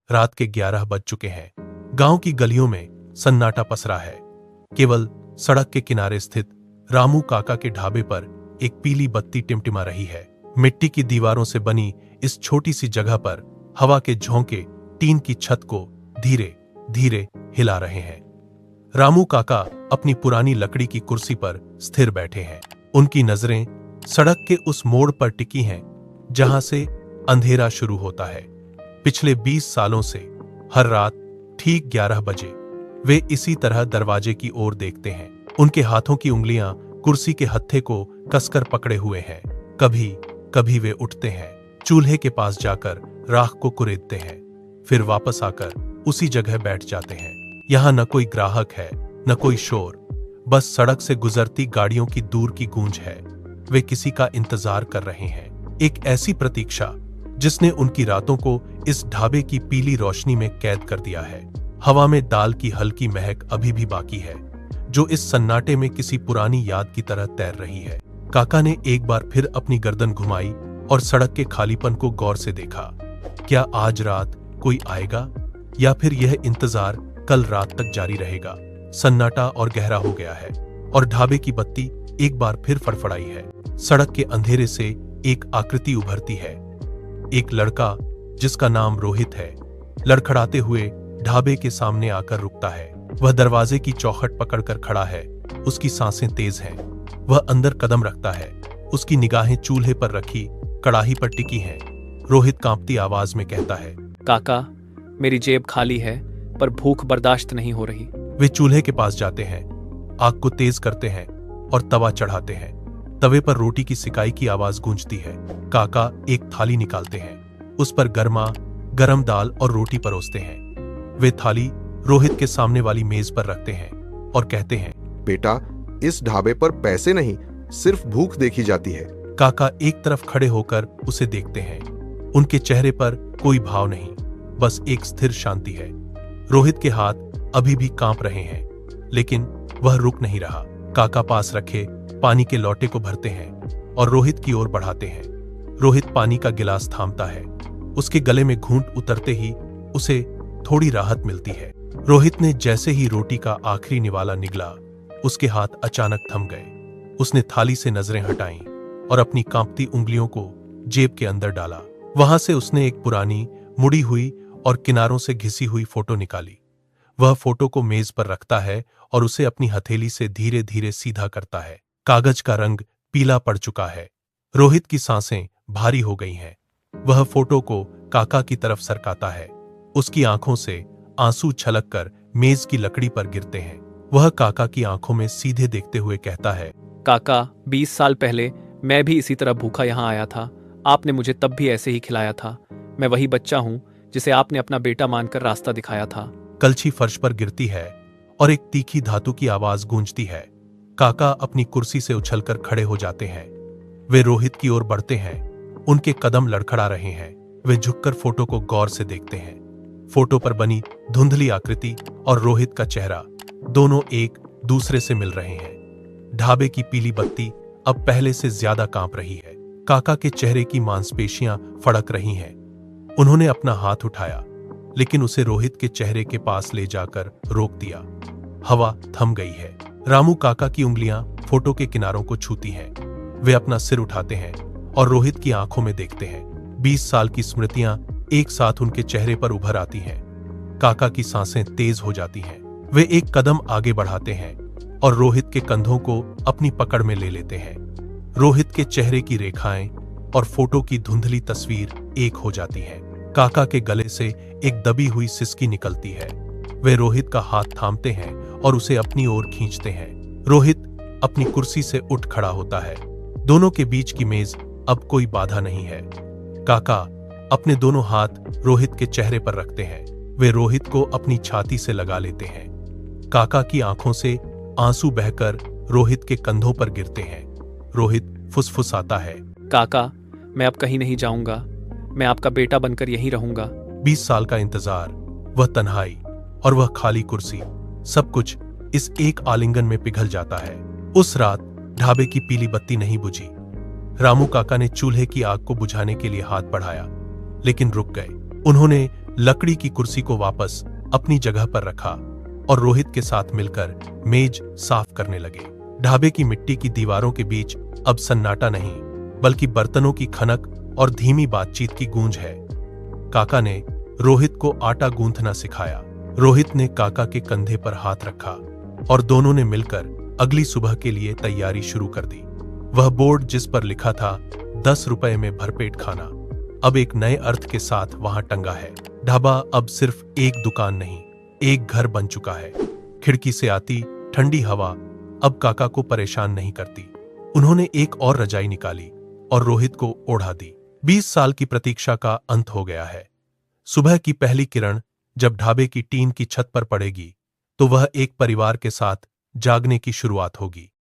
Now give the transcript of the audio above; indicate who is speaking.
Speaker 1: रात के 11 बज चुके हैं। गांव की गलियों में सन्नाटा पसरा है। केवल सड़क के किनारे स्थित रामू काका के ढाबे पर एक पीली बत्ती टिमटिमा रही है। मिट्टी की दीवारों से बनी इस छोटी सी जगह पर हवा के झोंके टीन की छत को धीरे धीरे हिला रहे हैं। रामू काका अपनी पुरानी लकड़ी की कुर्सी पर स्थिर बैठे हैं। उनकी नजरें सड़क के उस मोड़ पर टिकी हैं जहां से अंधेरा शुरू होता है। पिछले 20 सालों से हर रात ठीक 11 बजे वे इसी तरह दरवाजे की ओर देखते हैं। उनके हाथों की उंगलियां कुर्सी के हत्थे को कसकर पकड़े हुए हैं। कभी कभी वे उठते हैं, चूल्हे के पास जाकर राख को कुरेदते हैं, फिर वापस आकर उसी जगह बैठ जाते हैं। यहां न कोई ग्राहक है, न कोई शोर, बस सड़क से गुजरती गाड़ियों की दूर की गूंज है। वे किसी का इंतजार कर रहे हैं, एक ऐसी प्रतीक्षा जिसने उनकी रातों को इस ढाबे की पीली रोशनी में कैद कर दिया है। हवा में दाल की हल्की महक अभी भी बाकी है, जो इस सन्नाटे में किसी पुरानी याद की तरह तैर रही है। काका ने एक बार फिर अपनी गर्दन घुमाई और सड़क के खालीपन को गौर से देखा। क्या आज रात कोई आएगा या फिर यह इंतजार कल रात तक जारी रहेगा? सन्नाटा और गहरा हो गया है और ढाबे की बत्ती एक बार फिर फड़फड़ाई है। सड़क के अंधेरे से एक आकृति उभरती है, एक लड़का जिसका नाम रोहित है, लड़खड़ाते हुए ढाबे के सामने आकर रुकता है। वह दरवाजे की चौखट पकड़कर खड़ा है, उसकी सांसें तेज हैं। वह अंदर कदम रखता है, उसकी निगाहें चूल्हे पर रखी कड़ाही पर टिकी हैं। रोहित कांपती आवाज में कहता है,
Speaker 2: काका, मेरी जेब खाली है पर भूख बर्दाश्त नहीं हो रही।
Speaker 1: वे चूल्हे के पास जाते हैं, आग को तेज करते हैं और तवा चढ़ाते हैं। तवे पर रोटी की सिकाई की आवाज गूंजती है। काका एक थाली निकालते हैं, उस पर गरम दाल और रोटी परोसते हैं। वे थाली रोहित के सामने वाली मेज पर रखते हैं और कहते हैं,
Speaker 3: बेटा, इस ढाबे पर पैसे नहीं, सिर्फ भूख देखी जाती है।
Speaker 1: काका एक तरफ खड़े होकर उसे देखते हैं। उनके चेहरे पर कोई भाव नहीं, बस एक स्थिर शांति है। रोहित के हाथ अभी भी कांप रहे हैं, लेकिन वह रुक नहीं रहा। काका पास रखे पानी के लोटे को भरते हैं और रोहित की ओर बढ़ाते हैं। रोहित पानी का गिलास थामता है। उसके गले में घूंट उतरते ही उसे थोड़ी राहत मिलती है। रोहित ने जैसे ही रोटी का आखिरी निवाला निगला, उसके हाथ अचानक थम गए। उसने थाली से नजरें हटाईं और अपनी कांपती उंगलियों को जेब के अंदर डाला। वहां से उसने एक पुरानी, मुड़ी हुई और किनारों से घिसी हुई फोटो निकाली। वह फोटो को मेज पर रखता है और उसे अपनी हथेली से धीरे धीरे सीधा करता है। कागज का रंग पीला पड़ चुका है। रोहित की सांसें भारी हो गई हैं। वह फोटो को काका की तरफ सरकाता है। उसकी आंखों से आंसू छलककर मेज की लकड़ी पर गिरते हैं। वह काका की आंखों में सीधे देखते हुए कहता है,
Speaker 2: काका, 20 साल पहले मैं भी इसी तरह भूखा यहाँ आया था। आपने मुझे तब भी ऐसे ही खिलाया था। मैं वही बच्चा हूँ जिसे आपने अपना बेटा मानकर रास्ता दिखाया था।
Speaker 1: कलछी फर्श पर गिरती है और एक तीखी धातु की आवाज गूंजती है। काका अपनी कुर्सी से उछलकर खड़े हो जाते हैं। वे रोहित की ओर बढ़ते हैं। उनके कदम लड़खड़ा रहे हैं। वे झुककर फोटो को गौर से देखते हैं। फोटो पर बनी धुंधली आकृति और रोहित का चेहरा दोनों एक दूसरे से मिल रहे हैं। ढाबे की पीली बत्ती अब पहले से ज्यादा कांप रही है। काका के चेहरे की मांसपेशियां फड़क रही हैं। उन्होंने अपना हाथ उठाया, लेकिन उसे रोहित के चेहरे के पास ले जाकर रोक दिया। हवा थम गई है। रामू काका की उंगलियां फोटो के किनारों को छूती हैं। वे अपना सिर उठाते हैं और रोहित की आंखों में देखते हैं। 20 साल की स्मृतियां एक साथ उनके चेहरे पर उभर आती हैं। काका की सांसें तेज हो जाती हैं। वे एक कदम आगे बढ़ाते हैं और रोहित के कंधों को अपनी पकड़ में ले लेते हैं। रोहित के चेहरे की रेखाएं और फोटो की धुंधली तस्वीर एक हो जाती है। काका के गले से एक दबी हुई सिसकी निकलती है। वे रोहित का हाथ थामते हैं और उसे अपनी ओर खींचते हैं। रोहित अपनी कुर्सी से उठ खड़ा होता है। दोनों के बीच की मेज अब कोई बाधा नहीं है। काका अपने दोनों हाथ रोहित के चेहरे पर रखते हैं। वे रोहित को अपनी छाती से लगा लेते हैं। काका की आंखों से आंसू बहकर रोहित के कंधों पर गिरते हैं। रोहित फुसफुसाता है,
Speaker 2: काका, मैं अब कहीं नहीं जाऊंगा। मैं आपका बेटा बनकर यहीं रहूंगा।
Speaker 1: 20 साल का इंतजार, वह तन्हाई और वह खाली कुर्सी, सब कुछ इस एक आलिंगन में पिघल जाता है। उस रात ढाबे की पीली बत्ती नहीं बुझी। रामू काका ने चूल्हे की आग को बुझाने के लिए हाथ बढ़ाया, लेकिन रुक गए। उन्होंने लकड़ी की कुर्सी को वापस अपनी जगह पर रखा और रोहित के साथ मिलकर मेज साफ करने लगे। ढाबे की मिट्टी की दीवारों के बीच अब सन्नाटा नहीं, बल्कि बर्तनों की खनक और धीमी बातचीत की गूंज है। काका ने रोहित को आटा गूंथना सिखाया। रोहित ने काका के कंधे पर हाथ रखा और दोनों ने मिलकर अगली सुबह के लिए तैयारी शुरू कर दी। वह बोर्ड जिस पर लिखा था 10 रुपए में भरपेट खाना, अब एक नए अर्थ के साथ वहां टंगा है। ढाबा अब सिर्फ एक दुकान नहीं, एक घर बन चुका है। खिड़की से आती ठंडी हवा अब काका को परेशान नहीं करती। उन्होंने एक और रजाई निकाली और रोहित को ओढ़ा दी। 20 साल की प्रतीक्षा का अंत हो गया है। सुबह की पहली किरण जब ढाबे की टीन की छत पर पड़ेगी, तो वह एक परिवार के साथ जागने की शुरुआत होगी।